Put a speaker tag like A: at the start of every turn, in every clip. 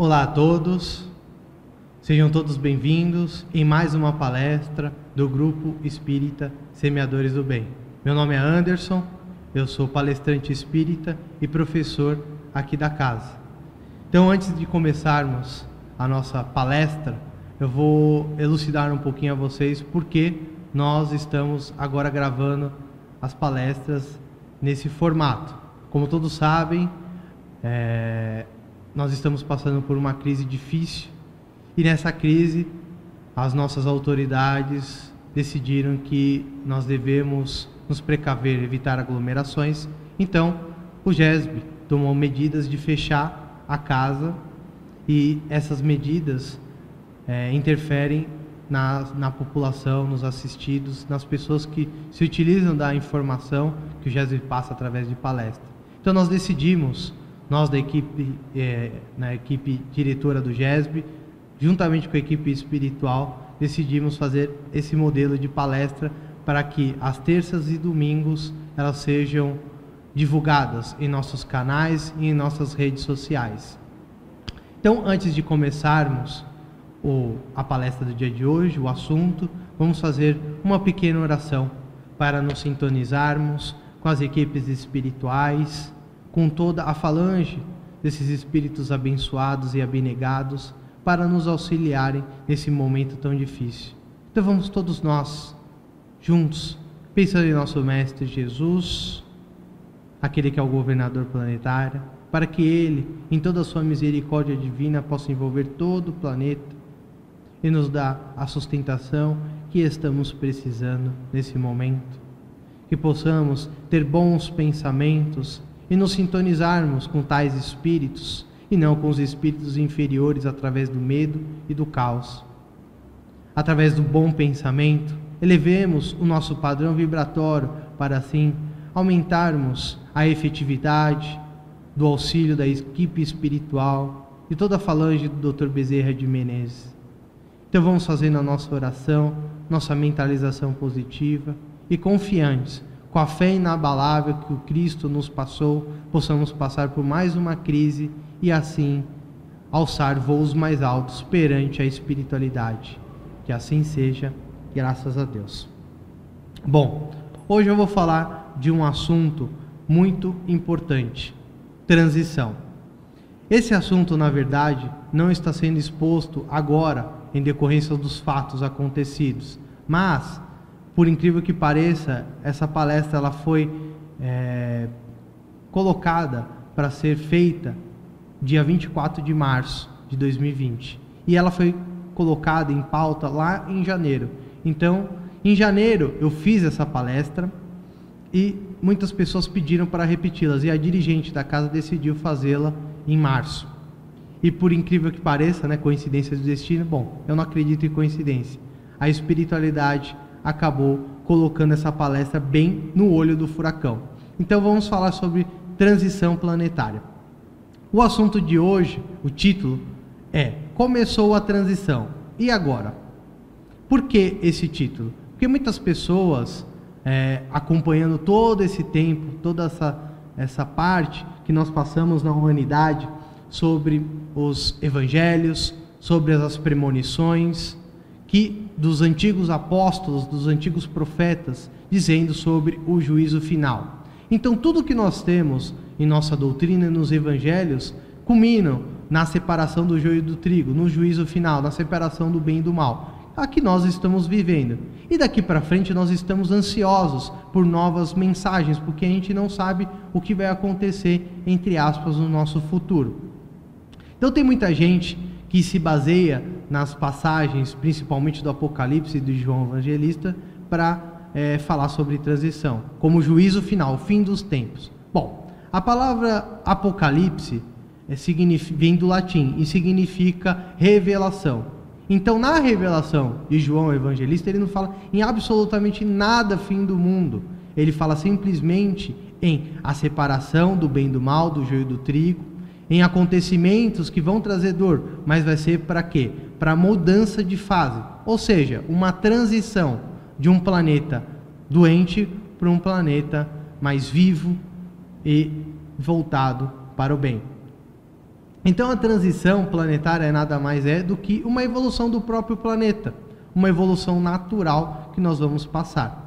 A: Olá a todos, sejam todos bem-vindos em mais uma palestra do Grupo Espírita Semeadores do Bem. Meu nome é Anderson, eu sou palestrante espírita e professor aqui da casa. Então, antes de começarmos a nossa palestra, eu vou elucidar um pouquinho a vocês por que nós estamos agora gravando as palestras nesse formato. Como todos sabem, nós estamos passando por uma crise difícil e nessa crise as nossas autoridades decidiram que nós devemos nos precaver, evitar aglomerações. Então, o GESB tomou medidas de fechar a casa e essas medidas interferem na população, nos assistidos, nas pessoas que se utilizam da informação que o GESB passa através de palestra. Então, nós decidimos, nós da equipe, na equipe diretora do GESB, juntamente com a equipe espiritual, decidimos fazer esse modelo de palestra para que as terças e domingos elas sejam divulgadas em nossos canais e em nossas redes sociais. Então, antes de começarmos a palestra do dia de hoje, o assunto, vamos fazer uma pequena oração para nos sintonizarmos com as equipes espirituais, com toda a falange desses espíritos abençoados e abnegados, para nos auxiliarem nesse momento tão difícil. Então vamos todos nós, juntos, pensando em nosso Mestre Jesus, aquele que é o governador planetário, para que Ele, em toda a sua misericórdia divina, possa envolver todo o planeta e nos dar a sustentação que estamos precisando nesse momento. Que possamos ter bons pensamentos e nos sintonizarmos com tais espíritos e não com os espíritos inferiores através do medo e do caos. Através do bom pensamento, elevemos o nosso padrão vibratório para assim aumentarmos a efetividade do auxílio da equipe espiritual e toda a falange do Dr. Bezerra de Menezes. Então vamos fazendo a nossa oração, nossa mentalização positiva e confiantes, com a fé inabalável que o Cristo nos passou, possamos passar por mais uma crise e assim alçar voos mais altos perante a espiritualidade. Que assim seja, graças a Deus. Bom, hoje eu vou falar de um assunto muito importante: transição. Esse assunto, na verdade, não está sendo exposto agora em decorrência dos fatos acontecidos, mas, por incrível que pareça, essa palestra ela foi colocada para ser feita dia 24 de março de 2020. E ela foi colocada em pauta lá em janeiro. Então, em janeiro eu fiz essa palestra e muitas pessoas pediram para repeti-las. E a dirigente da casa decidiu fazê-la em março. E por incrível que pareça, coincidência do destino, bom, eu não acredito em coincidência. A espiritualidade acabou colocando essa palestra bem no olho do furacão. Então vamos falar sobre transição planetária. O assunto de hoje, o título é: começou a transição, e agora? Por que esse título? Porque muitas pessoas, acompanhando todo esse tempo, toda essa parte que nós passamos na humanidade, sobre os evangelhos, sobre as premonições, dos antigos apóstolos, dos antigos profetas, dizendo sobre o juízo final. Então tudo que nós temos em nossa doutrina e nos evangelhos culminam na separação do joio e do trigo, no juízo final, na separação do bem e do mal. Aqui nós estamos vivendo. E daqui para frente nós estamos ansiosos por novas mensagens, porque a gente não sabe o que vai acontecer, entre aspas, no nosso futuro. Então tem muita gente que se baseia nas passagens, principalmente do Apocalipse e do João Evangelista, para falar sobre transição, como juízo final, o fim dos tempos. Bom, a palavra Apocalipse vem do latim e significa revelação. Então, na revelação de João Evangelista, ele não fala em absolutamente nada fim do mundo. Ele fala simplesmente em a separação do bem e do mal, do joio e do trigo, em acontecimentos que vão trazer dor, mas vai ser para quê? Para mudança de fase, ou seja, uma transição de um planeta doente para um planeta mais vivo e voltado para o bem. Então a transição planetária nada mais é do que uma evolução do próprio planeta, uma evolução natural que nós vamos passar.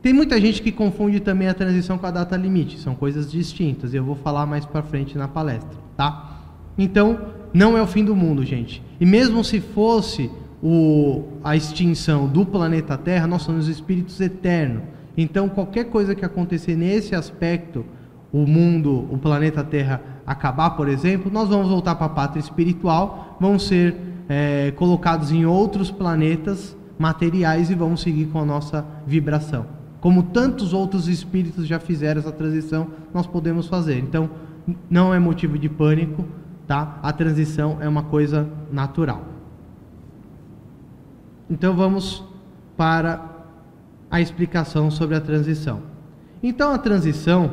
A: Tem muita gente que confunde também a transição com a data limite, são coisas distintas, e eu vou falar mais para frente na palestra, tá? Então, não é o fim do mundo, gente. E mesmo se fosse a extinção do planeta Terra, nós somos espíritos eternos. Então, qualquer coisa que acontecer nesse aspecto, o planeta Terra acabar, por exemplo, nós vamos voltar para a pátria espiritual, vamos ser colocados em outros planetas materiais e vamos seguir com a nossa vibração. Como tantos outros espíritos já fizeram essa transição, nós podemos fazer. Então, não é motivo de pânico, tá? A transição é uma coisa natural. Então, vamos para a explicação sobre a transição. Então, a transição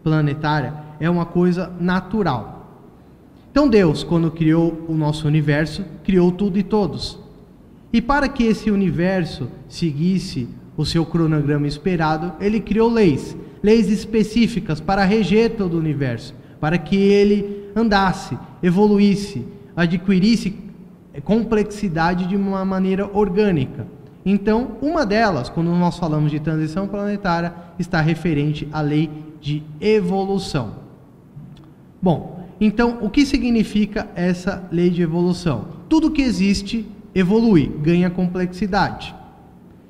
A: planetária é uma coisa natural. Então, Deus, quando criou o nosso universo, criou tudo e todos. E para que esse universo seguisse o seu cronograma esperado, ele criou leis específicas para reger todo o universo, para que ele andasse, evoluísse, adquirisse complexidade de uma maneira orgânica. Então, uma delas, quando nós falamos de transição planetária, está referente à lei de evolução. Bom, então, o que significa essa lei de evolução? Tudo que existe evolui, ganha complexidade.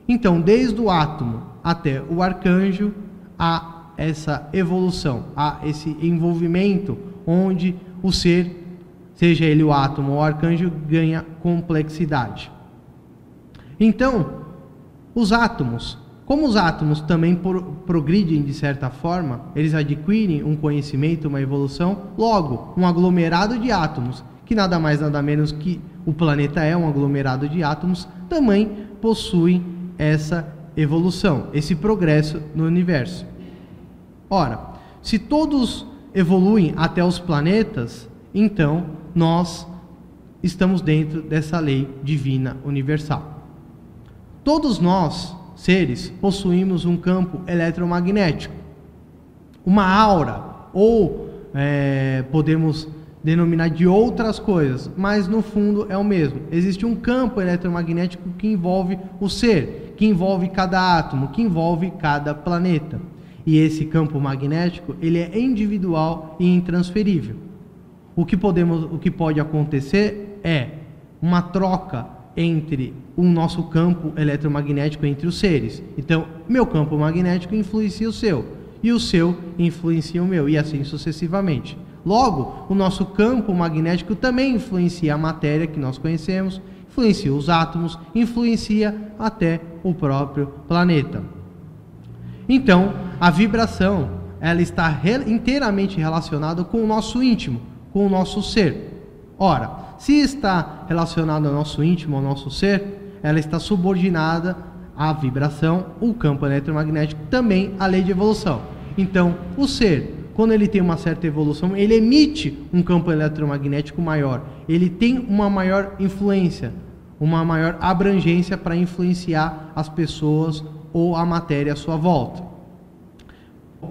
A: Então, desde o átomo até o arcanjo, há essa evolução, há esse envolvimento onde o ser, seja ele o átomo ou o arcanjo, ganha complexidade. Então, os átomos, como os átomos também progridem de certa forma, eles adquirem um conhecimento, uma evolução, logo, um aglomerado de átomos, que nada mais nada menos que o planeta é um aglomerado de átomos, também possuem essa evolução, esse progresso no universo. Ora, se todos evoluem até os planetas, então nós estamos dentro dessa lei divina universal. Todos nós, seres, possuímos um campo eletromagnético, uma aura, ou podemos denominar de outras coisas, mas no fundo é o mesmo. Existe um campo eletromagnético que envolve o ser, que envolve cada átomo, que envolve cada planeta. E esse campo magnético, ele é individual e intransferível. O que pode acontecer é uma troca entre o nosso campo eletromagnético entre os seres. Então, meu campo magnético influencia o seu, e o seu influencia o meu, e assim sucessivamente. Logo, o nosso campo magnético também influencia a matéria que nós conhecemos, influencia os átomos, influencia até o próprio planeta. Então, a vibração, ela está inteiramente relacionada com o nosso íntimo, com o nosso ser. Ora, se está relacionada ao nosso íntimo, ao nosso ser, ela está subordinada à vibração, o campo eletromagnético, também à lei de evolução. Então, o ser, quando ele tem uma certa evolução, ele emite um campo eletromagnético maior, ele tem uma maior influência, uma maior abrangência para influenciar as pessoas ou a matéria à sua volta.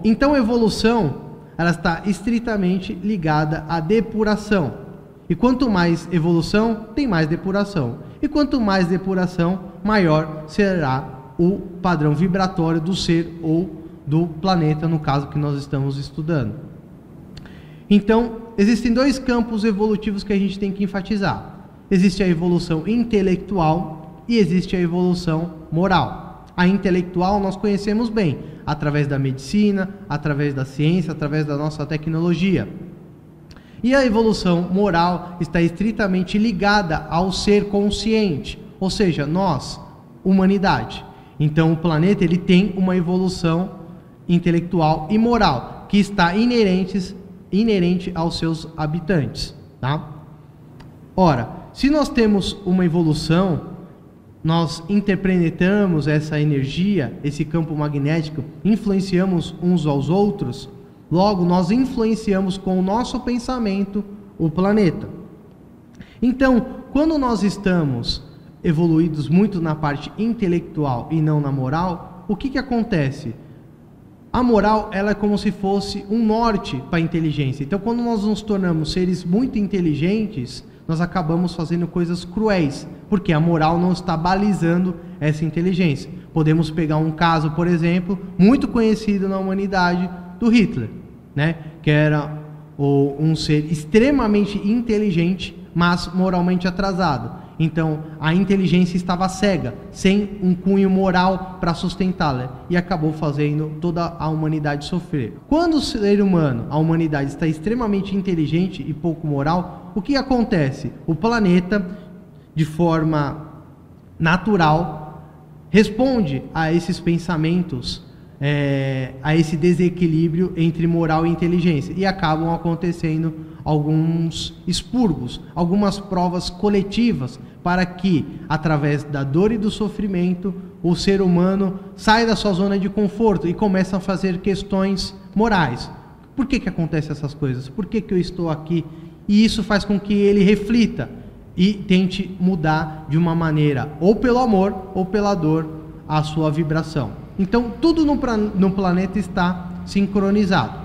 A: Então, a evolução, ela está estritamente ligada à depuração. E quanto mais evolução, tem mais depuração. E quanto mais depuração, maior será o padrão vibratório do ser ou do planeta, no caso que nós estamos estudando. Então, existem dois campos evolutivos que a gente tem que enfatizar. Existe a evolução intelectual e existe a evolução moral. A intelectual nós conhecemos bem, através da medicina, através da ciência, através da nossa tecnologia. E a evolução moral está estritamente ligada ao ser consciente, ou seja, nós, humanidade. Então, o planeta ele tem uma evolução intelectual e moral, que está inerente aos seus habitantes, tá? Ora, se nós temos uma evolução, nós interpretamos essa energia, esse campo magnético, influenciamos uns aos outros, logo nós influenciamos com o nosso pensamento o planeta. Então, quando nós estamos evoluídos muito na parte intelectual e não na moral, o que acontece? A moral, ela é como se fosse um norte para a inteligência. Então, quando nós nos tornamos seres muito inteligentes, nós acabamos fazendo coisas cruéis, porque a moral não está balizando essa inteligência. Podemos pegar um caso, por exemplo, muito conhecido na humanidade, do Hitler, né? Que era um ser extremamente inteligente, mas moralmente atrasado. Então, a inteligência estava cega, sem um cunho moral para sustentá-la, e acabou fazendo toda a humanidade sofrer. Quando o ser humano, a humanidade, está extremamente inteligente e pouco moral, o que acontece? O planeta, de forma natural, responde a esses pensamentos, a esse desequilíbrio entre moral e inteligência, e acabam acontecendo alguns expurgos, algumas provas coletivas, para que, através da dor e do sofrimento, o ser humano saia da sua zona de conforto e comece a fazer questões morais. Por que acontecem essas coisas? Por que eu estou aqui? E isso faz com que ele reflita e tente mudar de uma maneira, ou pelo amor, ou pela dor, a sua vibração. Então, tudo no planeta está sincronizado.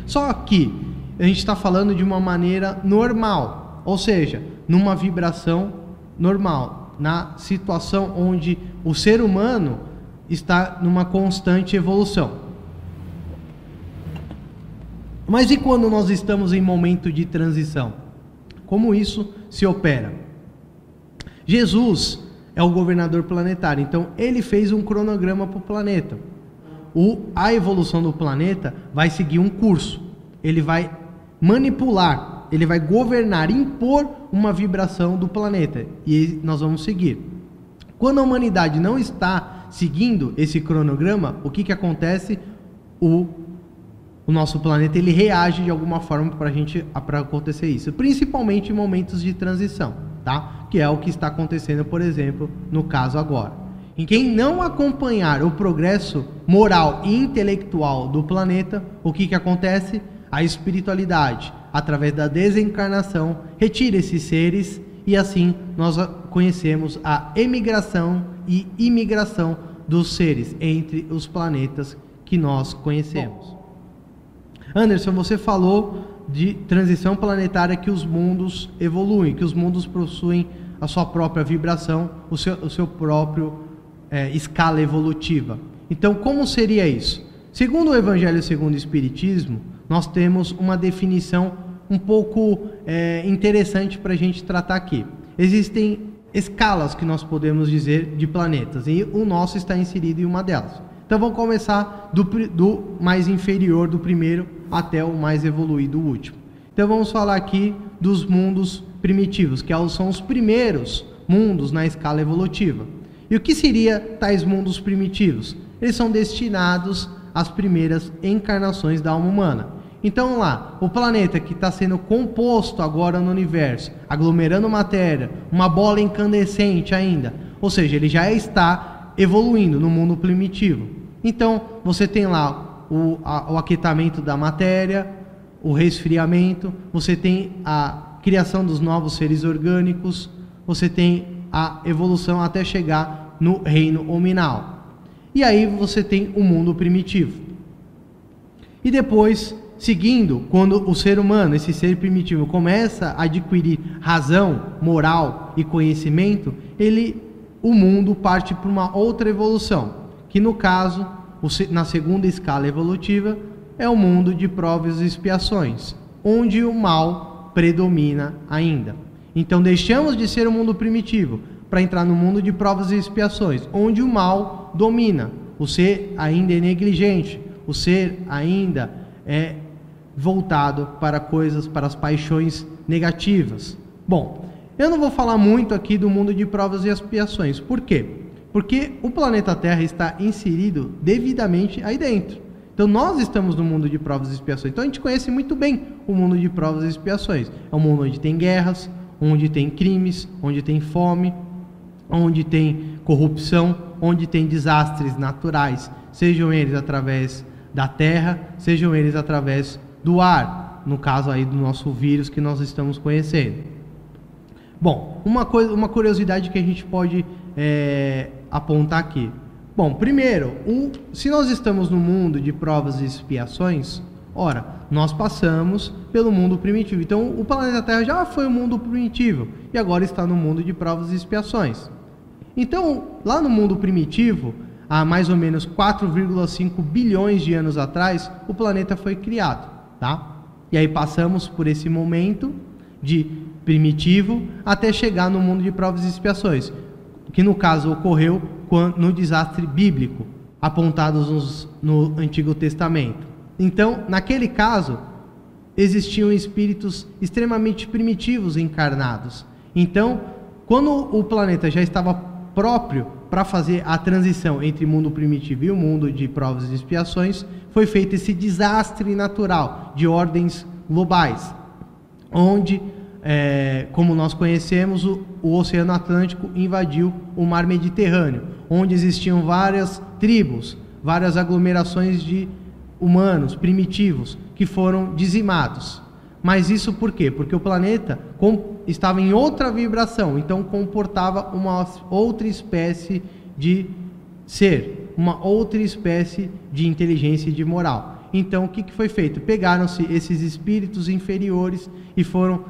A: Só que a gente está falando de uma maneira normal, ou seja, numa vibração normal, na situação onde o ser humano está numa constante evolução. Mas e quando nós estamos em momento de transição? Como isso se opera? Jesus é o governador planetário, então ele fez um cronograma para o planeta. A evolução do planeta vai seguir um curso, ele vai manipular, ele vai governar, impor uma vibração do planeta, e nós vamos seguir. Quando a humanidade não está seguindo esse cronograma, o que acontece? O nosso planeta, ele reage de alguma forma para acontecer isso, principalmente em momentos de transição, tá? Que é o que está acontecendo, por exemplo, no caso agora. Em quem não acompanhar o progresso moral e intelectual do planeta, o que acontece? A espiritualidade, através da desencarnação, retira esses seres, e assim nós conhecemos a emigração e imigração dos seres entre os planetas que nós conhecemos. Anderson, você falou de transição planetária, que os mundos evoluem, que os mundos possuem a sua própria vibração, o seu próprio escala evolutiva. Então, como seria isso? Segundo o Evangelho segundo o Espiritismo, nós temos uma definição um pouco interessante para a gente tratar aqui. Existem escalas que nós podemos dizer de planetas, e o nosso está inserido em uma delas. Então vamos começar do mais inferior, do primeiro, até o mais evoluído, o último. Então vamos falar aqui dos mundos primitivos, que são os primeiros mundos na escala evolutiva. E o que seria tais mundos primitivos? Eles são destinados às primeiras encarnações da alma humana. Então lá, o planeta que está sendo composto agora no universo, aglomerando matéria, uma bola incandescente ainda, ou seja, ele já está evoluindo no mundo primitivo. Então você tem lá o aquecimento da matéria, o resfriamento, você tem a criação dos novos seres orgânicos, você tem a evolução até chegar no reino hominal. E aí você tem o mundo primitivo. E depois, seguindo, quando o ser humano, esse ser primitivo, começa a adquirir razão, moral e conhecimento, o mundo parte para uma outra evolução, que no caso, na segunda escala evolutiva, é o mundo de provas e expiações, onde o mal predomina ainda. Então deixamos de ser o mundo primitivo para entrar no mundo de provas e expiações, onde o mal domina, o ser ainda é negligente, o ser ainda é voltado para coisas, para as paixões negativas. Bom, eu não vou falar muito aqui do mundo de provas e expiações. Por quê? Porque o planeta Terra está inserido devidamente aí dentro. Então nós estamos no mundo de provas e expiações. Então a gente conhece muito bem o mundo de provas e expiações. É um mundo onde tem guerras, onde tem crimes, onde tem fome, onde tem corrupção, onde tem desastres naturais, sejam eles através da terra, sejam eles através do ar, no caso aí do nosso vírus que nós estamos conhecendo. Bom, uma curiosidade que a gente pode apontar aqui. Bom, primeiro, se nós estamos no mundo de provas e expiações, ora, nós passamos pelo mundo primitivo. Então, o planeta Terra já foi um mundo primitivo e agora está no mundo de provas e expiações. Então, lá no mundo primitivo, há mais ou menos 4,5 bilhões de anos atrás, o planeta foi criado, tá? E aí passamos por esse momento de primitivo até chegar no mundo de provas e expiações, que no caso ocorreu no desastre bíblico, apontados no Antigo Testamento. Então, naquele caso, existiam espíritos extremamente primitivos encarnados. Então, quando o planeta já estava próprio para fazer a transição entre o mundo primitivo e o mundo de provas e expiações, foi feito esse desastre natural de ordens globais, onde, como nós conhecemos, o Oceano Atlântico invadiu o Mar Mediterrâneo, onde existiam várias tribos, várias aglomerações de humanos primitivos que foram dizimados. Mas isso por quê? Porque o planeta estava em outra vibração, então comportava uma outra espécie de ser, uma outra espécie de inteligência e de moral. Então o que foi feito? Pegaram-se esses espíritos inferiores e foram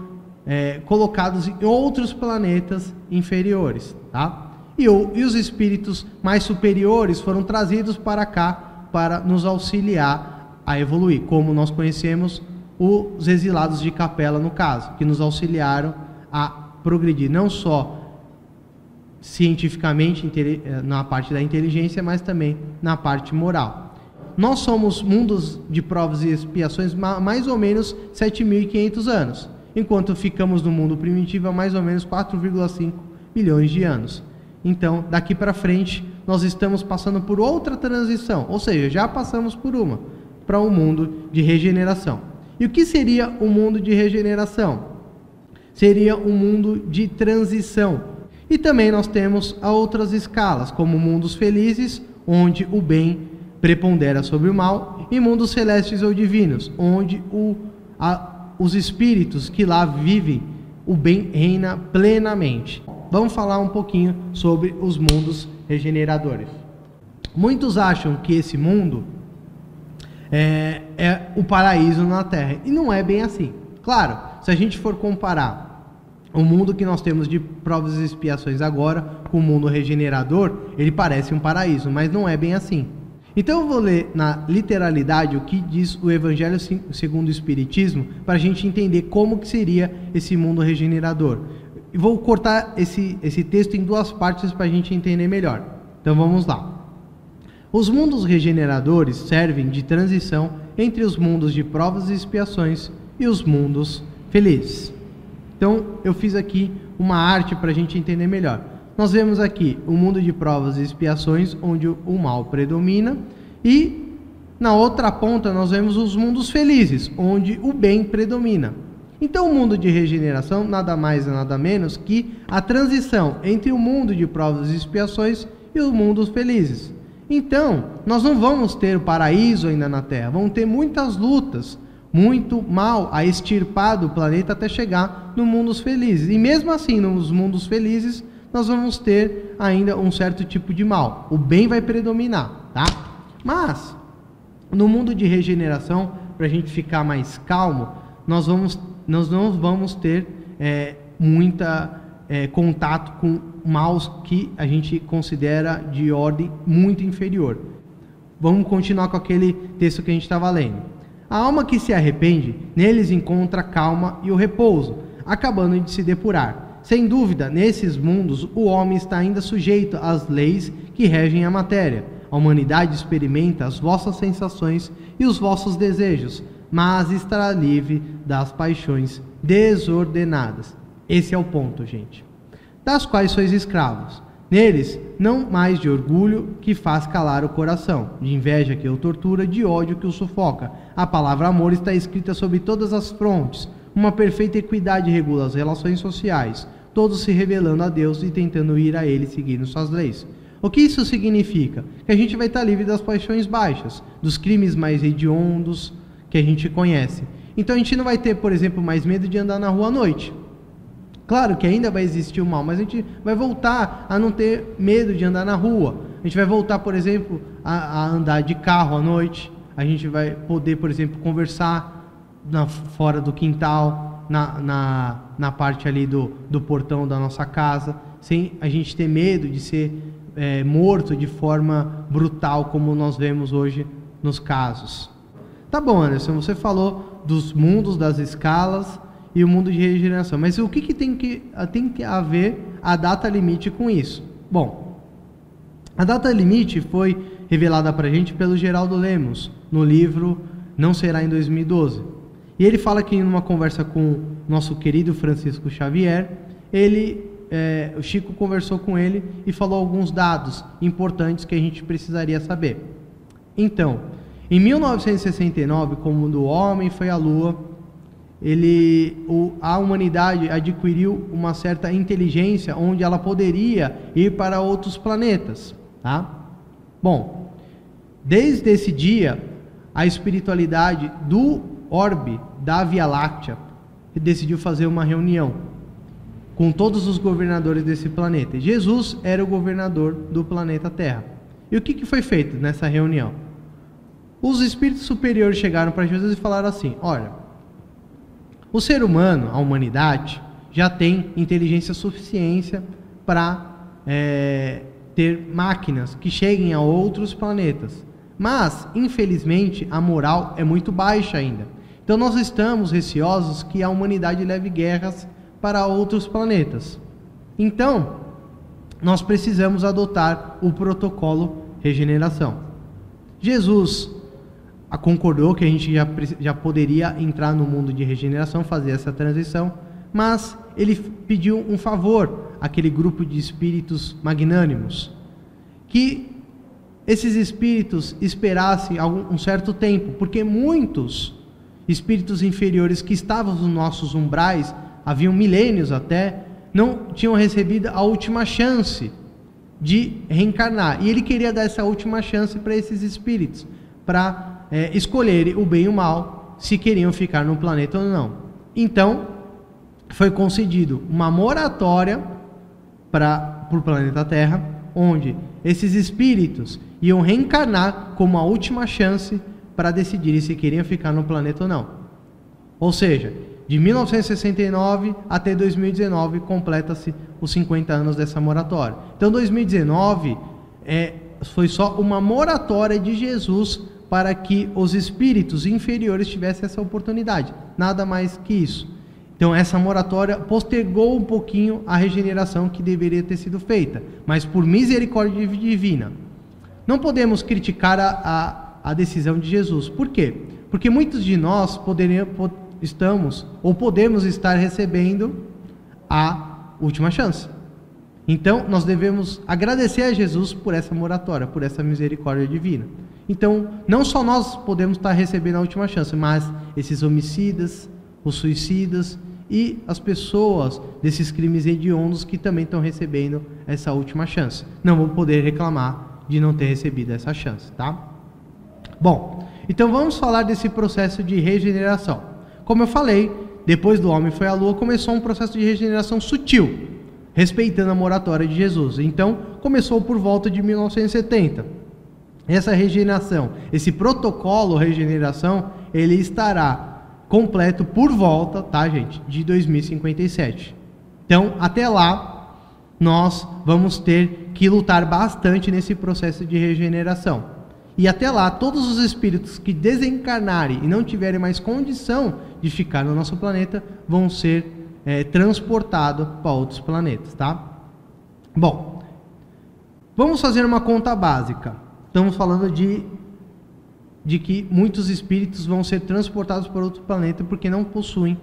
A: colocados em outros planetas inferiores, tá? E os espíritos mais superiores foram trazidos para cá para nos auxiliar a evoluir, como nós conhecemos os exilados de Capela, no caso, que nos auxiliaram a progredir, não só cientificamente na parte da inteligência, mas também na parte moral. Nós somos mundos de provas e expiações mais ou menos 7.500 anos, enquanto ficamos no mundo primitivo há mais ou menos 4,5 bilhões de anos. Então, daqui para frente, nós estamos passando por outra transição, ou seja, já passamos por para um mundo de regeneração. E o que seria um mundo de regeneração? Seria um mundo de transição. E também nós temos outras escalas, como mundos felizes, onde o bem prepondera sobre o mal, e mundos celestes ou divinos, onde os espíritos que lá vivem, o bem reina plenamente. Vamos falar um pouquinho sobre os mundos regeneradores. Muitos acham que esse mundo é o paraíso na Terra, e não é bem assim. Claro, se a gente for comparar o mundo que nós temos de provas e expiações agora com o mundo regenerador, ele parece um paraíso, mas não é bem assim. Então eu vou ler na literalidade o que diz o Evangelho segundo o Espiritismo, para a gente entender como que seria esse mundo regenerador. E vou cortar esse texto em duas partes para a gente entender melhor. Então vamos lá. Os mundos regeneradores servem de transição entre os mundos de provas e expiações e os mundos felizes. Então, eu fiz aqui uma arte para a gente entender melhor. Nós vemos aqui o mundo de provas e expiações, onde o mal predomina, e na outra ponta nós vemos os mundos felizes, onde o bem predomina. Então, o mundo de regeneração nada mais nada menos que a transição entre o mundo de provas e expiações e os mundos felizes. Então, nós não vamos ter o paraíso ainda na Terra, vamos ter muitas lutas, muito mal a extirpar do planeta até chegar nos mundos felizes. E mesmo assim, nos mundos felizes, nós vamos ter ainda um certo tipo de mal. O bem vai predominar, tá? Mas, no mundo de regeneração, para a gente ficar mais calmo, nós não vamos ter contato com maus que a gente considera de ordem muito inferior. Vamos continuar com aquele texto que a gente estava lendo. A alma que se arrepende, neles encontra a calma e o repouso, acabando de se depurar. Sem dúvida, nesses mundos, o homem está ainda sujeito às leis que regem a matéria. A humanidade experimenta as vossas sensações e os vossos desejos, mas estará livre das paixões desordenadas. Esse é o ponto, gente. Das quais sois escravos. Neles, não mais de orgulho que faz calar o coração, de inveja que o tortura, de ódio que o sufoca. A palavra amor está escrita sobre todas as frontes. Uma perfeita equidade regula as relações sociais, todos se revelando a Deus e tentando ir a Ele seguindo suas leis. O que isso significa? Que a gente vai estar livre das paixões baixas, dos crimes mais hediondos que a gente conhece. Então a gente não vai ter, por exemplo, mais medo de andar na rua à noite. Claro que ainda vai existir o mal, mas a gente vai voltar a não ter medo de andar na rua. A gente vai voltar, por exemplo, a andar de carro à noite. A gente vai poder, por exemplo, conversar fora do quintal, na parte ali do portão da nossa casa, sem a gente ter medo de ser morto de forma brutal, como nós vemos hoje nos casos. Tá bom, Anderson, você falou dos mundos, das escalas e o mundo de regeneração, mas o que tem que haver a data limite com isso? Bom, a data limite foi revelada para a gente pelo Geraldo Lemos, no livro Não Será em 2012. E ele fala que em uma conversa com nosso querido Francisco Xavier, o Chico conversou com ele e falou alguns dados importantes que a gente precisaria saber. Então, em 1969, quando o homem foi à Lua, a humanidade adquiriu uma certa inteligência onde ela poderia ir para outros planetas, tá? Bom, desde esse dia, a espiritualidade do orbe da Via Láctea decidiu fazer uma reunião com todos os governadores desse planeta. Jesus era o governador do planeta Terra. E o que foi feito nessa reunião? Os espíritos superiores chegaram para Jesus e falaram assim: olha, o ser humano, a humanidade, já tem inteligência suficiente para ter máquinas que cheguem a outros planetas. Mas, infelizmente, a moral é muito baixa ainda. Então nós estamos receosos que a humanidade leve guerras para outros planetas. Então, nós precisamos adotar o protocolo regeneração. Jesus concordou que a gente já poderia entrar no mundo de regeneração, fazer essa transição, mas ele pediu um favor àquele grupo de espíritos magnânimos, que esses espíritos esperassem um certo tempo, porque muitos espíritos inferiores que estavam nos nossos umbrais, haviam milênios até, não tinham recebido a última chance de reencarnar. E ele queria dar essa última chance para esses espíritos, para escolherem o bem e o mal, se queriam ficar no planeta ou não. Então, foi concedido uma moratória para o planeta Terra, onde esses espíritos iam reencarnar como a última chance para decidirem se queriam ficar no planeta ou não. Ou seja, de 1969 até 2019 completa-se os 50 anos dessa moratória. Então 2019 foi só uma moratória de Jesus para que os espíritos inferiores tivessem essa oportunidade, nada mais que isso. Então essa moratória postergou um pouquinho a regeneração que deveria ter sido feita, mas por misericórdia divina. Não podemos criticar a decisão de Jesus. Por quê? Porque muitos de nós podemos estar recebendo a última chance. Então nós devemos agradecer a Jesus por essa moratória, por essa misericórdia divina. Então não só nós podemos estar recebendo a última chance, mas esses homicidas, os suicidas e as pessoas desses crimes hediondos que também estão recebendo essa última chance. Não vão poder reclamar de não ter recebido essa chance, tá? Bom, então vamos falar desse processo de regeneração. Como eu falei, depois do homem foi à Lua, começou um processo de regeneração sutil, respeitando a moratória de Jesus. Então, começou por volta de 1970. Essa regeneração, esse protocolo regeneração, ele estará completo por volta, tá, gente, de 2057. Então, até lá, nós vamos ter que lutar bastante nesse processo de regeneração. E até lá, todos os espíritos que desencarnarem e não tiverem mais condição de ficar no nosso planeta, vão ser transportados para outros planetas, tá? Bom, vamos fazer uma conta básica. Estamos falando de que muitos espíritos vão ser transportados para outro planeta porque não possuem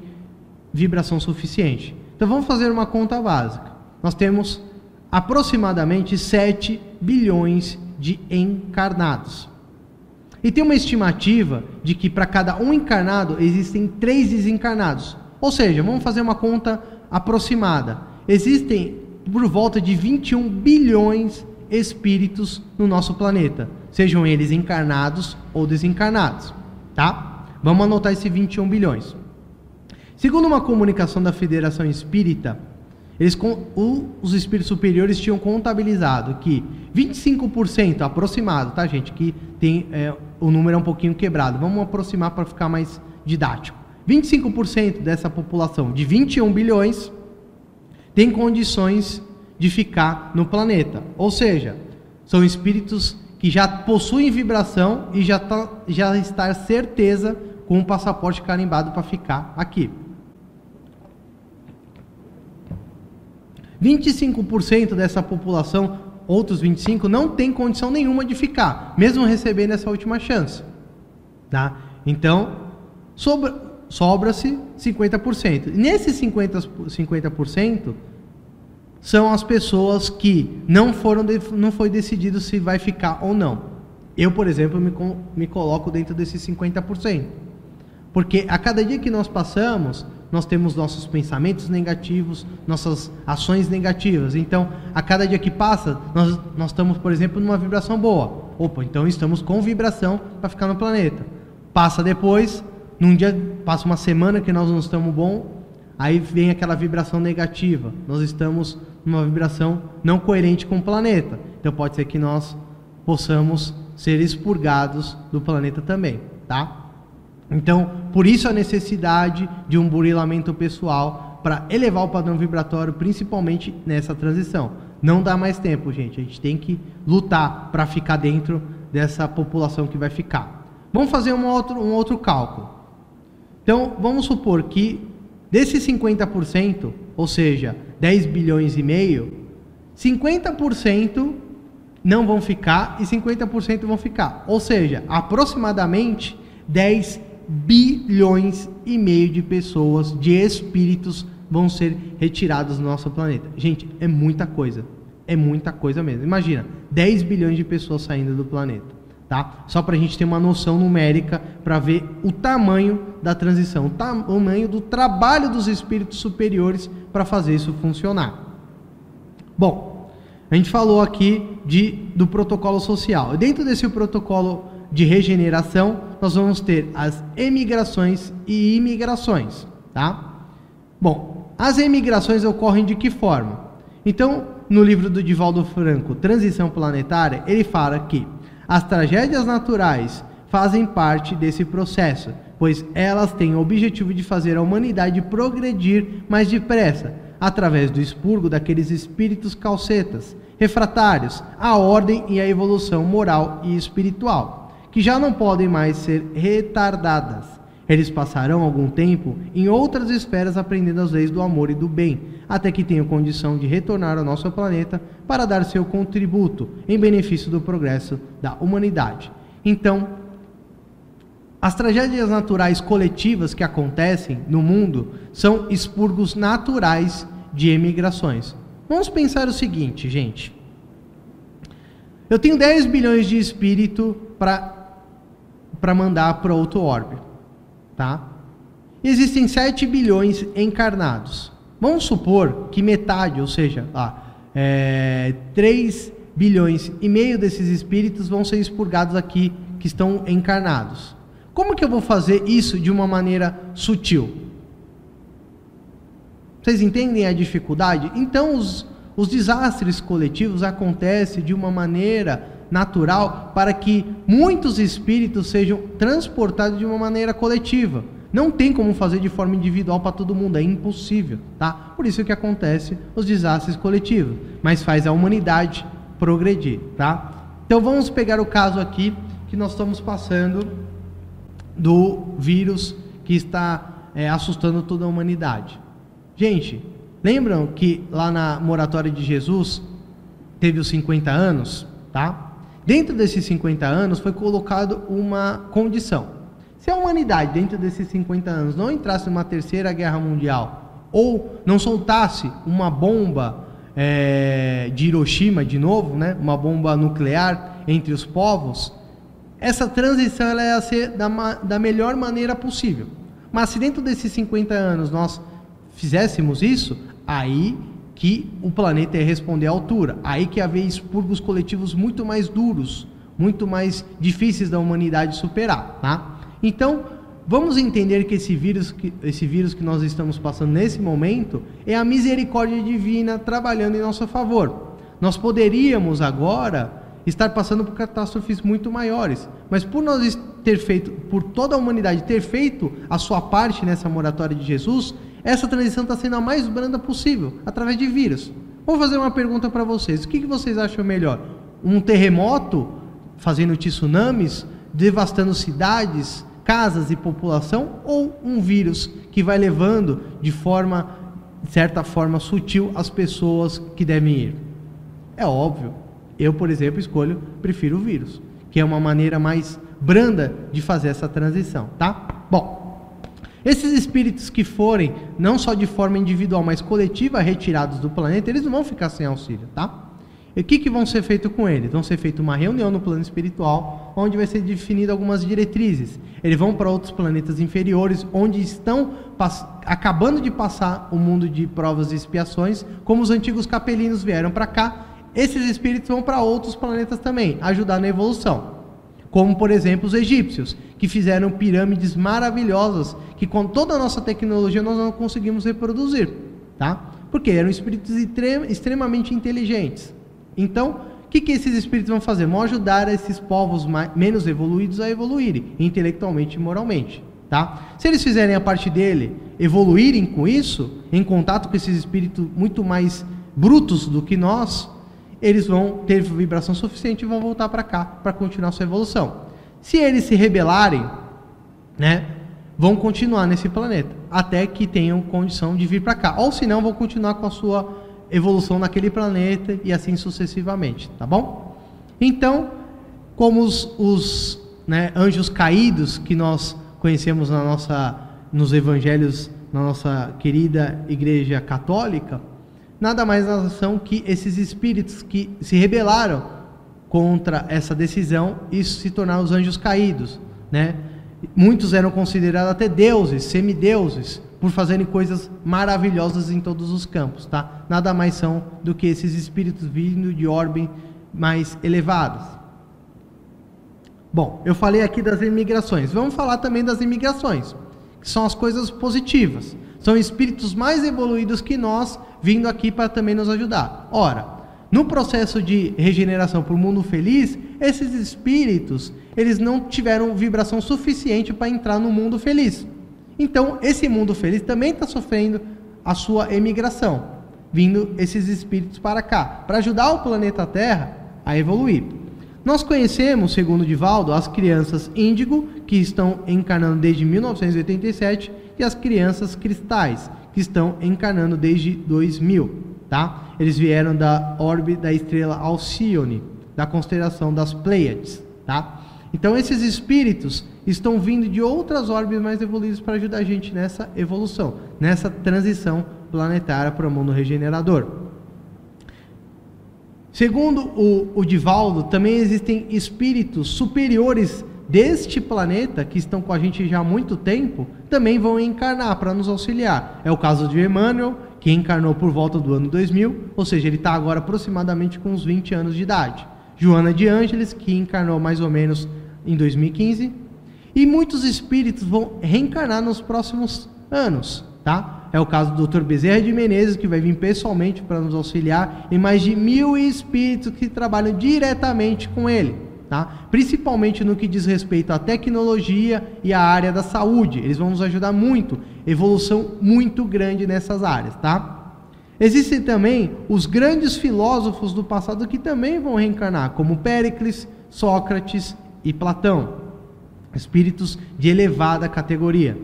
A: vibração suficiente. Então vamos fazer uma conta básica. Nós temos aproximadamente 7 bilhões de encarnados. E tem uma estimativa de que para cada um encarnado existem 3 desencarnados. Ou seja, vamos fazer uma conta aproximada. Existem por volta de 21 bilhões de espíritos no nosso planeta, sejam eles encarnados ou desencarnados, tá? Vamos anotar esses 21 bilhões. Segundo uma comunicação da Federação Espírita, os espíritos superiores tinham contabilizado que 25% aproximado, tá, gente? Que tem o número é um pouquinho quebrado. Vamos aproximar para ficar mais didático. 25% dessa população de 21 bilhões tem condições de ficar no planeta. Ou seja, são espíritos que já possuem vibração e já está certeza com um passaporte carimbado para ficar aqui. 25% dessa população, outros 25%, não tem condição nenhuma de ficar, mesmo recebendo essa última chance. Tá? Então, sobra-se 50%. E nesses 50% são as pessoas que não foi decidido se vai ficar ou não. Eu, por exemplo, me coloco dentro desses 50%. Porque a cada dia que nós passamos, nós temos nossos pensamentos negativos, nossas ações negativas. Então, a cada dia que passa, nós estamos, por exemplo, numa vibração boa. Opa, então estamos com vibração para ficar no planeta. Passa depois, num dia, passa uma semana que nós não estamos bom, aí vem aquela vibração negativa. Nós estamos numa vibração não coerente com o planeta. Então, pode ser que nós possamos ser expurgados do planeta também, tá? Então, por isso a necessidade de um burilamento pessoal para elevar o padrão vibratório, principalmente nessa transição. Não dá mais tempo, gente. A gente tem que lutar para ficar dentro dessa população que vai ficar. Vamos fazer um outro cálculo. Então, vamos supor que desses 50%, ou seja, 10 bilhões e meio, 50% não vão ficar e 50% vão ficar. Ou seja, aproximadamente 10 bilhões e meio de pessoas, de espíritos, vão ser retirados do nosso planeta. Gente, é muita coisa mesmo. Imagina, 10 bilhões de pessoas saindo do planeta, tá? Só para a gente ter uma noção numérica, para ver o tamanho da transição, o tamanho do trabalho dos espíritos superiores para fazer isso funcionar. Bom, a gente falou aqui do protocolo social. Dentro desse protocolo de regeneração, nós vamos ter as emigrações e imigrações, tá? Bom, as emigrações ocorrem de que forma? Então, no livro do Divaldo Franco, Transição Planetária, ele fala que as tragédias naturais fazem parte desse processo, pois elas têm o objetivo de fazer a humanidade progredir mais depressa, através do expurgo daqueles espíritos calcetas, refratários à ordem e à evolução moral e espiritual, que já não podem mais ser retardadas. Eles passarão algum tempo em outras esferas aprendendo as leis do amor e do bem, até que tenham condição de retornar ao nosso planeta para dar seu contributo em benefício do progresso da humanidade. Então, as tragédias naturais coletivas que acontecem no mundo são expurgos naturais de emigrações. Vamos pensar o seguinte, gente. Eu tenho 10 bilhões de espírito para mandar para outro orbe, tá? Existem 7 bilhões encarnados. Vamos supor que metade, ou seja, 3 bilhões e meio desses espíritos vão ser expurgados aqui, que estão encarnados. Como que eu vou fazer isso de uma maneira sutil? Vocês entendem a dificuldade? Então, os desastres coletivos acontecem de uma maneira natural para que muitos espíritos sejam transportados de uma maneira coletiva. Não tem como fazer de forma individual para todo mundo, é impossível, tá? Por isso que acontece os desastres coletivos, mas faz a humanidade progredir, tá? Então vamos pegar o caso aqui que nós estamos passando do vírus que está assustando toda a humanidade. Gente, lembram que lá na moratória de Jesus teve os 50 anos, tá? Dentro desses 50 anos foi colocado uma condição. Se a humanidade, dentro desses 50 anos, não entrasse numa terceira guerra mundial, ou não soltasse uma bomba de Hiroshima de novo, né, uma bomba nuclear entre os povos, essa transição ela ia ser da melhor maneira possível. Mas se dentro desses 50 anos nós fizéssemos isso, aí que o planeta ia responder à altura, aí que ia haver expurgos coletivos muito mais duros, muito mais difíceis da humanidade superar, tá? Então, vamos entender que esse vírus que nós estamos passando nesse momento é a misericórdia divina trabalhando em nosso favor. Nós poderíamos agora estar passando por catástrofes muito maiores, mas por nós por toda a humanidade ter feito a sua parte nessa moratória de Jesus, essa transição está sendo a mais branda possível, através de vírus. Vou fazer uma pergunta para vocês: o que vocês acham melhor? Um terremoto fazendo tsunamis, devastando cidades, casas e população, ou um vírus que vai levando de certa forma sutil as pessoas que devem ir? É óbvio, eu, por exemplo, prefiro o vírus, que é uma maneira mais branda de fazer essa transição, tá? Bom, esses espíritos que forem, não só de forma individual, mas coletiva, retirados do planeta, eles não vão ficar sem auxílio, tá? E o que vão ser feito com eles? Vão ser feita uma reunião no plano espiritual, onde vai ser definida algumas diretrizes. Eles vão para outros planetas inferiores, onde estão acabando de passar o mundo de provas e expiações, como os antigos capelinos vieram para cá. Esses espíritos vão para outros planetas também, ajudar na evolução. Como, por exemplo, os egípcios, que fizeram pirâmides maravilhosas, que com toda a nossa tecnologia nós não conseguimos reproduzir, tá? Porque eram espíritos extremamente inteligentes. Então, o que esses espíritos vão fazer? Vão ajudar esses povos menos evoluídos a evoluírem, intelectualmente e moralmente, tá? Se eles fizerem a parte dele, evoluírem com isso, em contato com esses espíritos muito mais brutos do que nós, eles vão ter vibração suficiente e vão voltar para cá, para continuar sua evolução. Se eles se rebelarem, né, vão continuar nesse planeta, até que tenham condição de vir para cá. Ou se não, vão continuar com a sua evolução naquele planeta e assim sucessivamente, tá bom? Então, como os anjos caídos que nós conhecemos nos evangelhos, na nossa querida Igreja Católica, nada mais são que esses espíritos que se rebelaram contra essa decisão e se tornaram os anjos caídos, né? Muitos eram considerados até deuses, semideuses, por fazerem coisas maravilhosas em todos os campos, tá? Nada mais são do que esses espíritos vindo de ordem mais elevadas. Bom, eu falei aqui das imigrações. Vamos falar também das imigrações, que são as coisas positivas. São espíritos mais evoluídos que nós, vindo aqui para também nos ajudar. Ora, no processo de regeneração para o mundo feliz, esses espíritos, eles não tiveram vibração suficiente para entrar no mundo feliz. Então, esse mundo feliz também está sofrendo a sua emigração, vindo esses espíritos para cá, para ajudar o planeta Terra a evoluir. Nós conhecemos, segundo Divaldo, as crianças índigo, que estão encarnando desde 1987, e as crianças cristais, que estão encarnando desde 2000, tá? Eles vieram da órbita da estrela Alcione, da constelação das Pleiades, tá? Então, esses espíritos estão vindo de outras órbitas mais evoluídas para ajudar a gente nessa evolução, nessa transição planetária para o mundo regenerador. Segundo o Divaldo, também existem espíritos superiores deste planeta, que estão com a gente já há muito tempo, também vão encarnar para nos auxiliar. É o caso de Emmanuel, que encarnou por volta do ano 2000, ou seja, ele está agora aproximadamente com uns 20 anos de idade. Joana de Ângeles, que encarnou mais ou menos em 2015, e muitos espíritos vão reencarnar nos próximos anos, tá? É o caso do Dr. Bezerra de Menezes, que vai vir pessoalmente para nos auxiliar, e mais de 1000 espíritos que trabalham diretamente com ele, tá? Principalmente no que diz respeito à tecnologia e à área da saúde. Eles vão nos ajudar muito, evolução muito grande nessas áreas, tá? Existem também os grandes filósofos do passado que também vão reencarnar, como Péricles, Sócrates e Platão, espíritos de elevada categoria.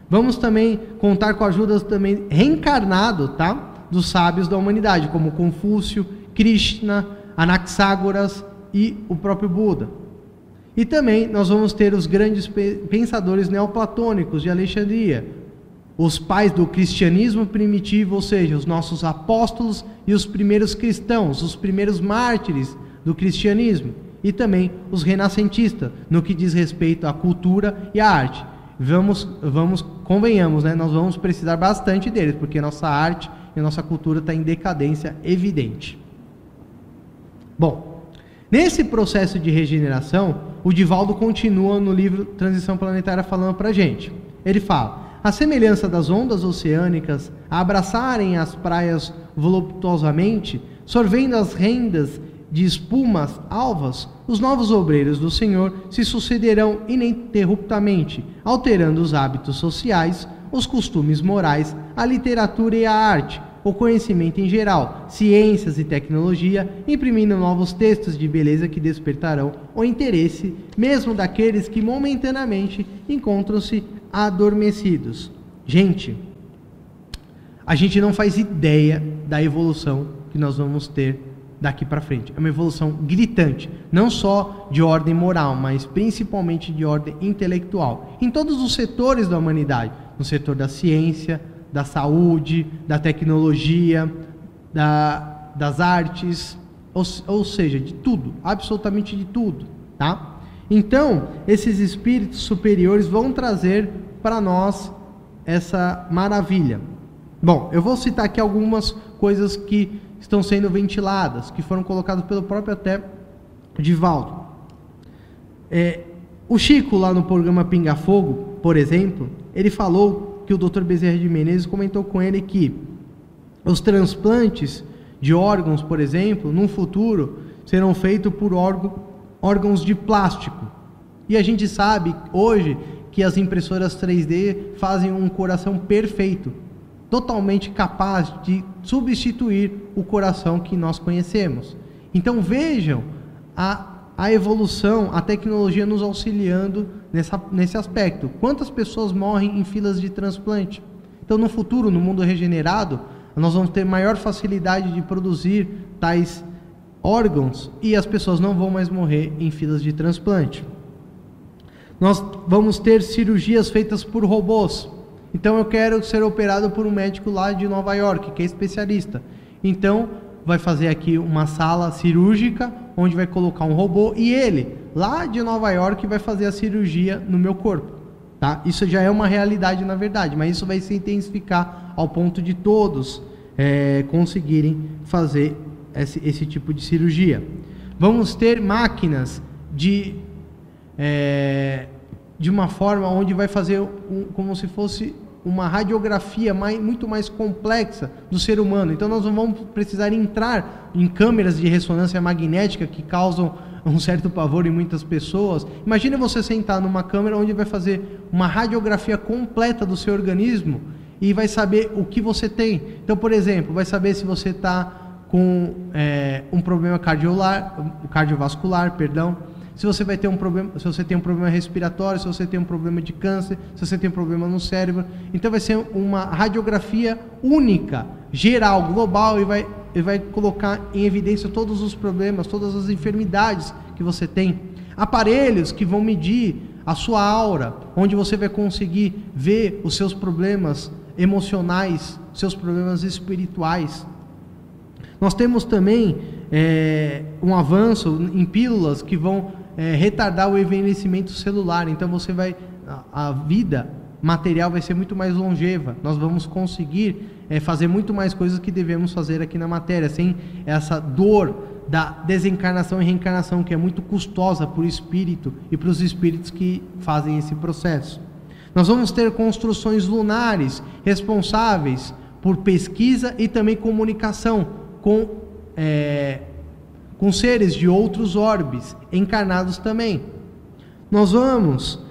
A: Vamos também contar com a ajuda também reencarnado, tá? Dos sábios da humanidade, como Confúcio, Krishna, Anaxágoras e o próprio Buda. E também nós vamos ter os grandes pensadores neoplatônicos de Alexandria, os pais do cristianismo primitivo, ou seja, os nossos apóstolos e os primeiros cristãos, os primeiros mártires do cristianismo, e também os renascentistas, no que diz respeito à cultura e à arte. Convenhamos, né? Nós vamos precisar bastante deles, porque nossa arte e nossa cultura está em decadência evidente. Bom, Nesse processo de regeneração, o Divaldo continua no livro Transição Planetária falando para a gente. Ele fala: a semelhança das ondas oceânicas a abraçarem as praias voluptuosamente, sorvendo as rendas de espumas alvas, os novos obreiros do Senhor se sucederão ininterruptamente, alterando os hábitos sociais, os costumes morais, a literatura e a arte, o conhecimento em geral, ciências e tecnologia, imprimindo novos textos de beleza que despertarão o interesse mesmo daqueles que momentaneamente encontram-se adormecidos. Gente, a gente não faz ideia da evolução que nós vamos ter daqui para frente. É uma evolução gritante, não só de ordem moral, mas principalmente de ordem intelectual, em todos os setores da humanidade, no setor da ciência, da saúde, da tecnologia, das artes, ou seja, de tudo, absolutamente de tudo, tá? Então, esses espíritos superiores vão trazer para nós essa maravilha. Bom, eu vou citar aqui algumas coisas que estão sendo ventiladas, que foram colocadas pelo próprio até Divaldo. O Chico, lá no programa Pinga Fogo, por exemplo, ele falou que o Dr. Bezerra de Menezes comentou com ele que os transplantes de órgãos, por exemplo, no futuro, serão feitos por órgãos de plástico. E a gente sabe hoje que as impressoras 3D fazem um coração perfeito, totalmente capaz de substituir o coração que nós conhecemos. Então vejam a evolução, a tecnologia nos auxiliando nesse aspecto. Quantas pessoas morrem em filas de transplante? Então no futuro, no mundo regenerado, nós vamos ter maior facilidade de produzir tais órgãos e as pessoas não vão mais morrer em filas de transplante. Nós vamos ter cirurgias feitas por robôs. Então eu quero ser operado por um médico lá de Nova York, que é especialista. Então vai fazer aqui uma sala cirúrgica, onde vai colocar um robô, e ele, lá de Nova York, vai fazer a cirurgia no meu corpo. Tá? Isso já é uma realidade na verdade, mas isso vai se intensificar ao ponto de todos conseguirem fazer esse tipo de cirurgia. Vamos ter máquinas de uma forma onde vai fazer como se fosse uma radiografia muito mais complexa do ser humano. Então nós não vamos precisar entrar em câmeras de ressonância magnética que causam um certo pavor em muitas pessoas. Imagine você sentar numa câmera onde vai fazer uma radiografia completa do seu organismo e vai saber o que você tem. Então, por exemplo, vai saber se você está com um problema cardiovascular, se você vai ter um problema, se você tem um problema respiratório, se você tem um problema de câncer, se você tem um problema no cérebro. Então vai ser uma radiografia única, geral, global, e vai colocar em evidência todos os problemas, todas as enfermidades que você tem. Aparelhos que vão medir a sua aura, onde você vai conseguir ver os seus problemas emocionais, seus problemas espirituais. Nós temos também um avanço em pílulas que vão retardar o envelhecimento celular. Então a vida material vai ser muito mais longeva. Nós vamos conseguir fazer muito mais coisas que devemos fazer aqui na matéria, sem essa dor da desencarnação e reencarnação, que é muito custosa para o espírito e para os espíritos que fazem esse processo. Nós vamos ter construções lunares responsáveis por pesquisa e também comunicação com seres de outros orbes, encarnados também. Nós vamos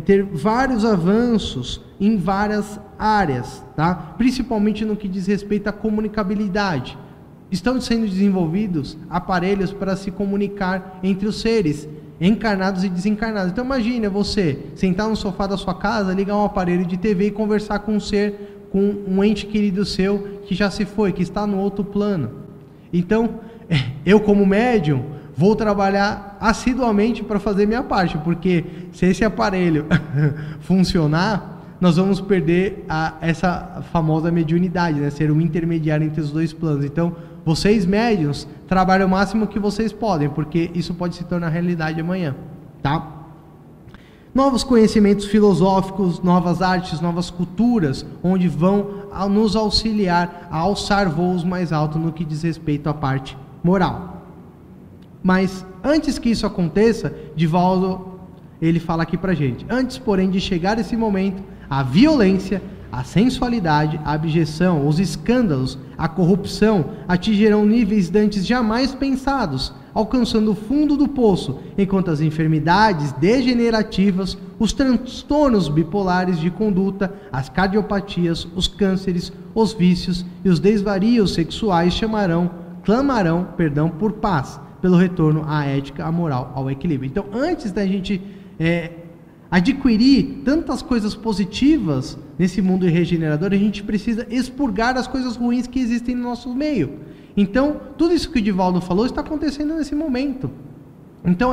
A: ter vários avanços em várias áreas, tá? Principalmente no que diz respeito à comunicabilidade. Estão sendo desenvolvidos aparelhos para se comunicar entre os seres, encarnados e desencarnados. Então imagine você sentar no sofá da sua casa, ligar um aparelho de TV e conversar com um ser, com um ente querido seu que já se foi, que está no outro plano. Então, eu como médium, vou trabalhar assiduamente para fazer minha parte, porque se esse aparelho funcionar, nós vamos perder essa famosa mediunidade, né? Ser um intermediário entre os dois planos. Então, vocês médiuns, trabalhem o máximo que vocês podem, porque isso pode se tornar realidade amanhã, tá? Novos conhecimentos filosóficos, novas artes, novas culturas, onde vão nos auxiliar a alçar voos mais altos no que diz respeito à parte moral. Mas antes que isso aconteça, Divaldo, ele fala aqui pra gente: antes, porém, de chegar esse momento, a violência, a sensualidade, a abjeção, os escândalos, a corrupção atingirão níveis dantes jamais pensados, alcançando o fundo do poço, enquanto as enfermidades degenerativas, os transtornos bipolares de conduta, as cardiopatias, os cânceres, os vícios e os desvarios sexuais clamarão por paz, pelo retorno à ética, à moral, ao equilíbrio. Então, antes da gente adquirir tantas coisas positivas nesse mundo regenerador, a gente precisa expurgar as coisas ruins que existem no nosso meio. Então, tudo isso que o Divaldo falou está acontecendo nesse momento. Então,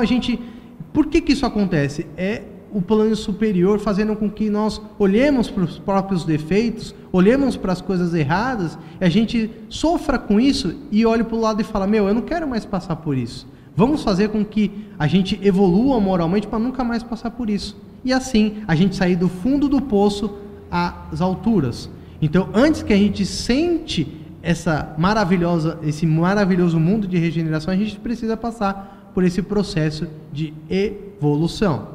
A: por que isso acontece? É o plano superior fazendo com que nós olhemos para os próprios defeitos, olhemos para as coisas erradas, e a gente sofra com isso e olhe para o lado e fala: eu não quero mais passar por isso. Vamos fazer com que a gente evolua moralmente para nunca mais passar por isso. E assim, a gente sair do fundo do poço às alturas. Então, antes que a gente sente esse maravilhoso mundo de regeneração, a gente precisa passar por esse processo de evolução.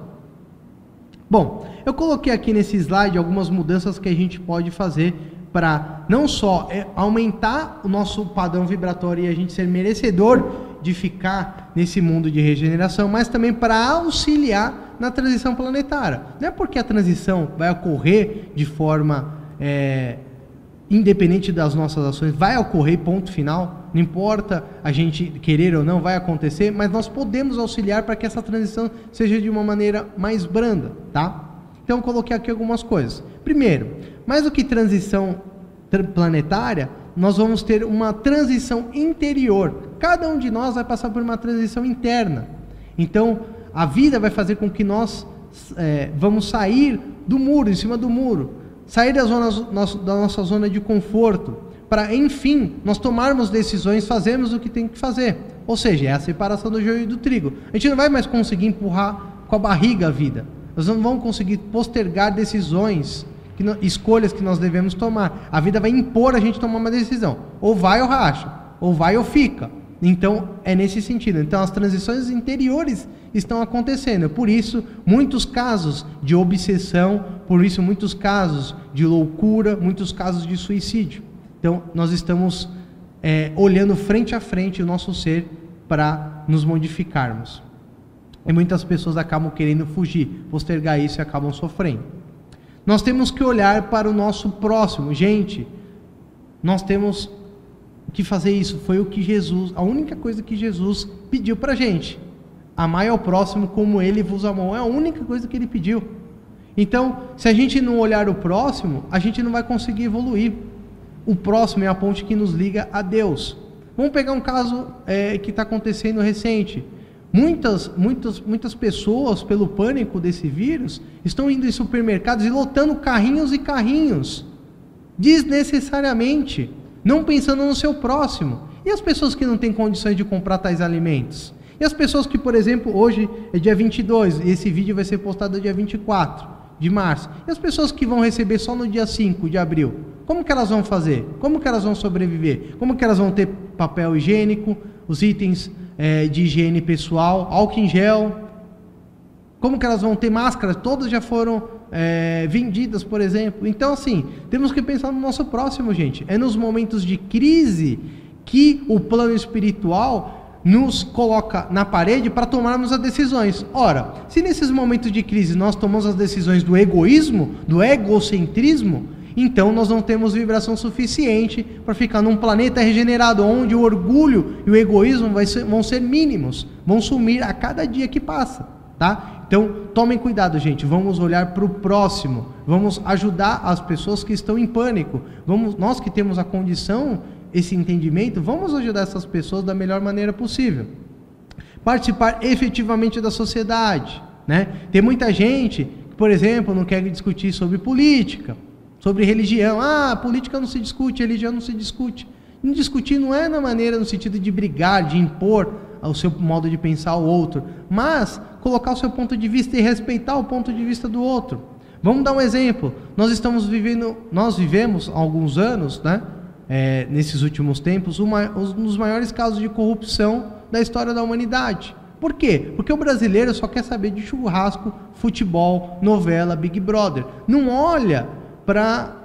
A: Bom, eu coloquei aqui nesse slide algumas mudanças que a gente pode fazer para não só aumentar o nosso padrão vibratório e a gente ser merecedor de ficar nesse mundo de regeneração, mas também para auxiliar na transição planetária. Não é porque a transição vai ocorrer de forma independente das nossas ações, vai ocorrer, ponto final, não importa a gente querer ou não, vai acontecer, mas nós podemos auxiliar para que essa transição seja de uma maneira mais branda, tá? Então eu coloquei aqui algumas coisas. Primeiro, mais do que transição planetária, nós vamos ter uma transição interior. Cada um de nós vai passar por uma transição interna. Então, a vida vai fazer com que nós vamos sair do muro, em cima do muro, sair da nossa zona de conforto, para, enfim, nós tomarmos decisões, fazermos o que tem que fazer. Ou seja, é a separação do joio e do trigo. A gente não vai mais conseguir empurrar com a barriga a vida. Nós não vamos conseguir postergar decisões, escolhas que nós devemos tomar. A vida vai impor a gente tomar uma decisão. Ou vai ou racha, ou vai ou fica. Então, é nesse sentido. Então, as transições interiores estão acontecendo. Por isso, muitos casos de obsessão, por isso, muitos casos de loucura, muitos casos de suicídio. Então, nós estamos olhando frente a frente o nosso ser para nos modificarmos. E muitas pessoas acabam querendo fugir, postergar isso e acabam sofrendo. Nós temos que olhar para o nosso próximo. Gente, nós temos que fazer isso. Foi a única coisa que Jesus pediu para a gente. Amai ao próximo como ele vos amou. É a única coisa que ele pediu. Então, se a gente não olhar o próximo, a gente não vai conseguir evoluir. O próximo é a ponte que nos liga a Deus. Vamos pegar um caso que está acontecendo recente. Muitas pessoas, pelo pânico desse vírus, estão indo em supermercados e lotando carrinhos e carrinhos, desnecessariamente, não pensando no seu próximo. E as pessoas que não têm condições de comprar tais alimentos? E as pessoas que, por exemplo, hoje é dia 22, e esse vídeo vai ser postado dia 24 de março. E as pessoas que vão receber só no dia 5 de abril? Como que elas vão fazer? Como que elas vão sobreviver? Como que elas vão ter papel higiênico, os itens de higiene pessoal, álcool em gel? Como que elas vão ter máscaras? Todas já foram vendidas, por exemplo. Então, assim, temos que pensar no nosso próximo, gente. É nos momentos de crise que o plano espiritual nos coloca na parede para tomarmos as decisões. Ora, se nesses momentos de crise nós tomamos as decisões do egoísmo, do egocentrismo, então nós não temos vibração suficiente para ficar num planeta regenerado, onde o orgulho e o egoísmo vão ser mínimos, vão sumir a cada dia que passa, tá? Então, tomem cuidado, gente, vamos olhar para o próximo, vamos ajudar as pessoas que estão em pânico, nós que temos a condição, esse entendimento, vamos ajudar essas pessoas da melhor maneira possível. Participar efetivamente da sociedade, né? Tem muita gente que, por exemplo, não quer discutir sobre política, sobre religião. Política não se discute, religião não se discute. Não discutir não é na maneira, no sentido de brigar, de impor o seu modo de pensar ao outro, mas colocar o seu ponto de vista e respeitar o ponto de vista do outro. Vamos dar um exemplo. Nós vivemos há alguns anos, né, nesses últimos tempos, um dos maiores casos de corrupção da história da humanidade. Por quê? Porque o brasileiro só quer saber de churrasco, futebol, novela, Big Brother. Não olha para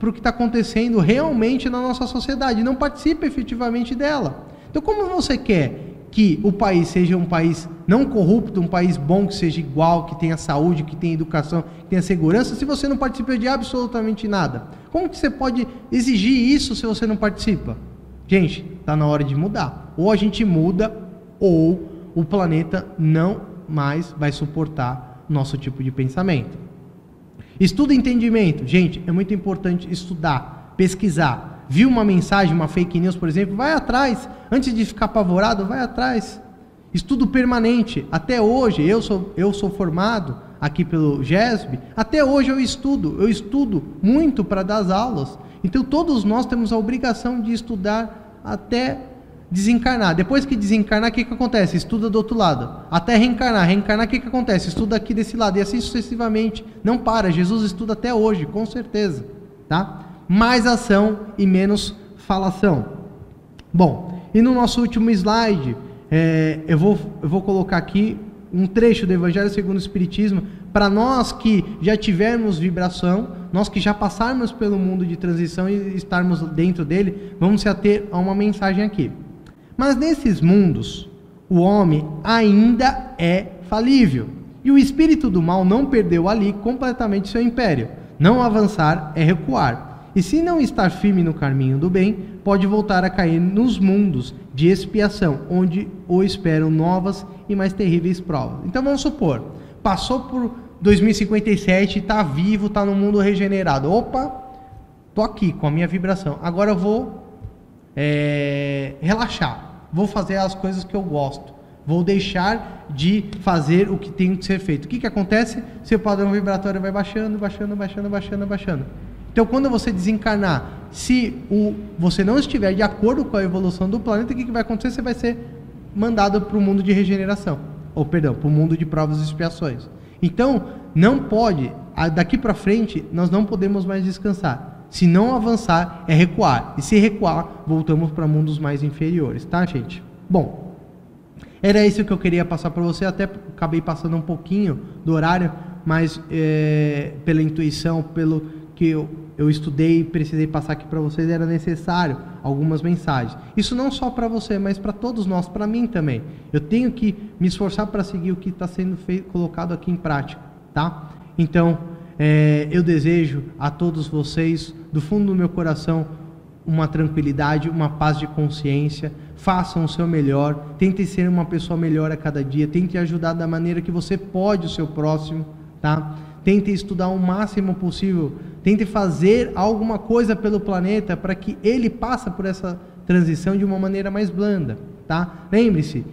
A: o que está acontecendo realmente na nossa sociedade, não participa efetivamente dela. Então, como você quer que o país seja um país não corrupto, um país bom, que seja igual, que tenha saúde, que tenha educação, que tenha segurança, se você não participa de absolutamente nada? Como que você pode exigir isso se você não participa? Gente, está na hora de mudar. Ou a gente muda, ou o planeta não mais vai suportar nosso tipo de pensamento. Estudo e entendimento. Gente, é muito importante estudar, pesquisar. Viu uma mensagem, uma fake news, por exemplo, vai atrás. Antes de ficar apavorado, vai atrás. Estudo permanente. Até hoje, eu sou formado aqui pelo GESB, até hoje eu estudo muito para dar as aulas. Então todos nós temos a obrigação de estudar até desencarnar. Depois que desencarnar, o que acontece? Estuda do outro lado. Até reencarnar. Reencarnar, o que acontece? Estuda aqui desse lado. E assim sucessivamente. Não para. Jesus estuda até hoje, com certeza. Tá? Mais ação e menos falação. Bom, e no nosso último slide, eu vou colocar aqui um trecho do Evangelho segundo o Espiritismo, para nós que já tivermos vibração, nós que já passarmos pelo mundo de transição e estarmos dentro dele, vamos se ater a uma mensagem aqui. Mas nesses mundos, o homem ainda é falível, e o espírito do mal não perdeu ali completamente seu império. Não avançar é recuar, e se não estar firme no caminho do bem, pode voltar a cair nos mundos de expiação, onde o esperam novas e mais terríveis provas. Então vamos supor, passou por 2057, está vivo, está no mundo regenerado. Opa, estou aqui com a minha vibração, agora eu vou relaxar. Vou fazer as coisas que eu gosto. Vou deixar de fazer o que tem que ser feito. O que acontece? Seu padrão vibratório vai baixando. Então, quando você desencarnar, se você não estiver de acordo com a evolução do planeta, o que vai acontecer? Você vai ser mandado para o mundo de regeneração. Para o mundo de provas e expiações. Então, não pode, daqui para frente, nós não podemos mais descansar. Se não avançar, é recuar. E se recuar, voltamos para mundos mais inferiores, tá, gente? Bom, era isso que eu queria passar para você. Até acabei passando um pouquinho do horário, mas pela intuição, pelo que eu estudei e precisei passar aqui para vocês, era necessário algumas mensagens. Isso não só para você, mas para todos nós, para mim também. Eu tenho que me esforçar para seguir o que está sendo colocado aqui em prática, tá? Então, eu desejo a todos vocês, do fundo do meu coração, uma tranquilidade, uma paz de consciência. Façam o seu melhor, tentem ser uma pessoa melhor a cada dia, tentem ajudar da maneira que você pode o seu próximo, tá? Tentem estudar o máximo possível, tentem fazer alguma coisa pelo planeta para que ele passe por essa transição de uma maneira mais blanda, tá? Lembre-se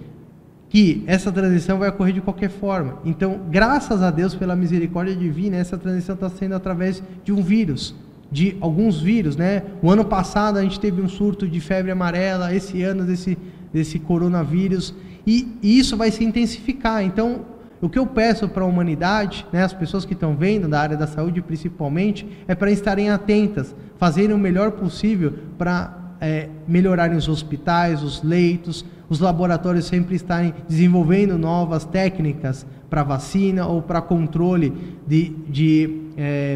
A: que essa transição vai ocorrer de qualquer forma. Então, graças a Deus, pela misericórdia divina, essa transição está sendo através de um vírus, de alguns vírus, né? O ano passado a gente teve um surto de febre amarela, esse ano desse coronavírus, e isso vai se intensificar. Então, o que eu peço para a humanidade, né, as pessoas que estão vendo, da área da saúde principalmente, é para estarem atentas, fazerem o melhor possível para melhorarem os hospitais, os leitos, os laboratórios sempre estarem desenvolvendo novas técnicas para vacina ou para controle de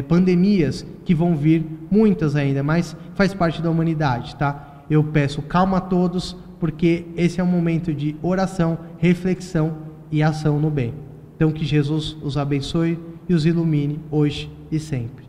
A: pandemias que vão vir, muitas ainda, mas faz parte da humanidade, tá? Eu peço calma a todos, porque esse é um momento de oração, reflexão e ação no bem. Então que Jesus os abençoe e os ilumine hoje e sempre.